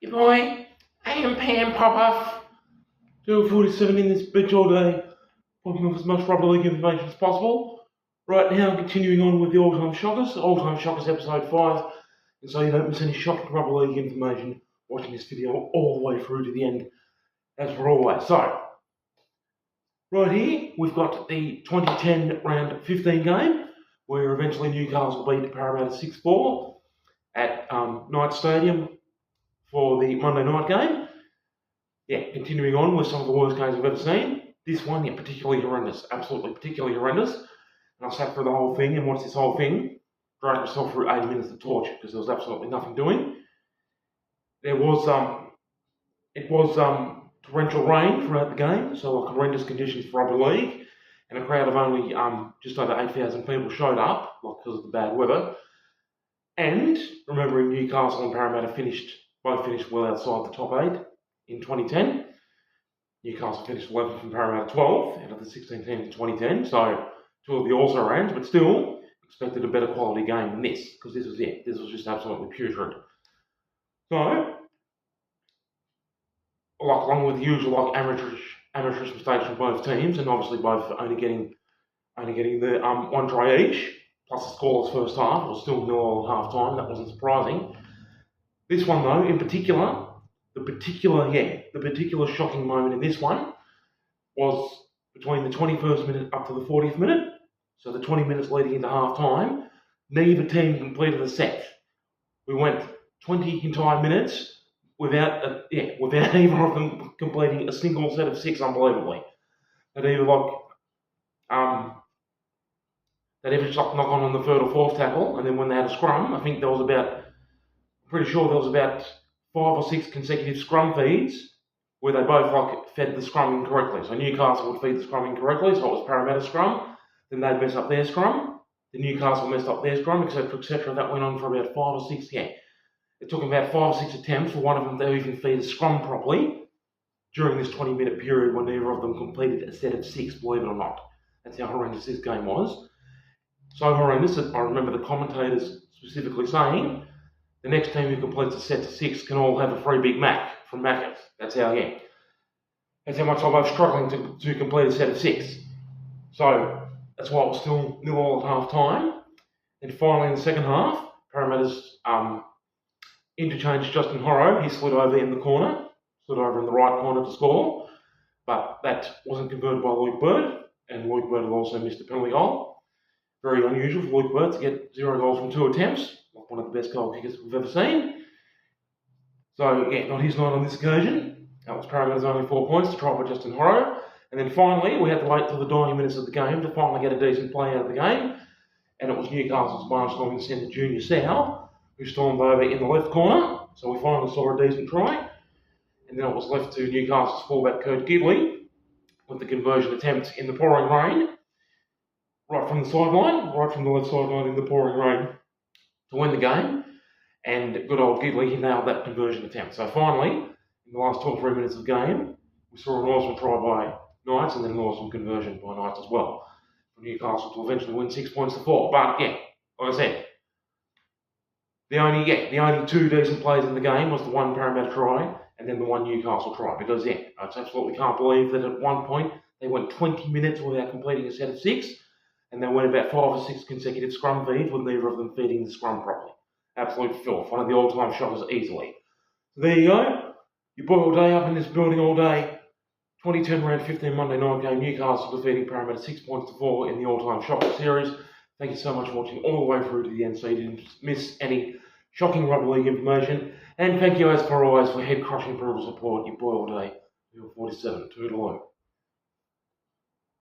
Your boy, AM Pam Pop-Off. 2:47 in this bitch all day, popping off as much rugby league information as possible. Right now, continuing on with the All-Time Shockers, episode 5. And so you don't miss any shocking rugby league information watching this video all the way through to the end, as per always. So, right here, we've got the 2010 round 15 game, where eventually Newcastle beat Parramatta 6-4 at Knight Stadium for the Monday night game. Yeah, continuing on with some of the worst games I've ever seen. This one, yeah, particularly horrendous. Absolutely particularly horrendous. And I sat through the whole thing and watched this whole thing, dragged myself through 80 minutes of torture because there was absolutely nothing doing. There was, it was torrential rain throughout the game, so like horrendous conditions for rugby league, and a crowd of only just over 8,000 people showed up, like because of the bad weather. And remembering Newcastle and Parramatta both finished well outside the top 8 in 2010. Newcastle finished 11 from Parramatta 12 out of the 16 teams in 2010, so two of the also-rans, but still expected a better quality game than this, because this was it. This was just absolutely putrid. So, along with the usual amateurish mistakes from both teams, and obviously both only getting the one try each, plus a scoreless first half. It was still 0 at half time. That wasn't surprising. This one though, in particular, the particular shocking moment in this one was between the 21st minute up to the 40th minute. So the 20 minutes leading into half time, neither team completed a set. We went 20 entire minutes without either of them completing a single set of 6, unbelievably. They'd either knock on the 3rd or 4th tackle, and then when they had a scrum, pretty sure there was about 5 or 6 consecutive scrum feeds where they both fed the scrum incorrectly. So Newcastle would feed the scrum incorrectly, so it was Parramatta scrum, then they'd mess up their scrum, then Newcastle messed up their scrum, etc, etc. That went on for about 5 or 6, It took about 5 or 6 attempts for one of them to even feed a scrum properly during this 20-minute period when neither of them completed a set of 6, believe it or not. That's how horrendous this game was. So horrendous that I remember the commentators specifically saying, the next team who completes a set of 6 can all have a free Big Mac from Macca's. That's how much I'm both struggling to complete a set of 6. So that's why it was still 0 at half time. Then finally in the second half, Parramatta's interchanged Justin Horro. He slid over in the right corner to score. But that wasn't converted by Luke Bird, and Luke Bird had also missed a penalty goal. Very unusual for Luke Bird to get 0 goals from 2 attempts. Like one of the best goal kickers we've ever seen. So, yeah, not his night on this occasion. That was Parramatta's only 4 points to try by Justin Horro. And then finally, we had to wait till the dying minutes of the game to finally get a decent play out of the game. And it was Newcastle's barnstorming centre, Junior Sow, who stormed over in the left corner. So we finally saw a decent try. And then it was left to Newcastle's fullback, Kurt Gidley, with the conversion attempt in the pouring rain. Right from the left sideline in the pouring rain to win the game. And good old Gidley, he nailed that conversion attempt. So finally, in the last 2 or 3 minutes of the game, we saw an awesome try by Knights and then an awesome conversion by Knights as well for Newcastle to eventually win 6 points to 4. But yeah, like I said, the only 2 decent plays in the game was the one Parramatta try and then the one Newcastle try. Because I just absolutely can't believe that at one point they went 20 minutes without completing a set of 6, and they went about 5 or 6 consecutive scrum feeds with neither of them feeding the scrum properly. Absolute filth. One of the all-time shockers easily. So there you go. Your boy all day up in this building all day. 2010 round 15 Monday night game. Newcastle defeating Parramatta 6 points to 4 in the all-time shocker series. Thank you so much for watching all the way through to the end so you didn't miss any shocking rugby league information. And thank you as per always for head-crushing parental support. Your boy all day. 47. Toodaloo.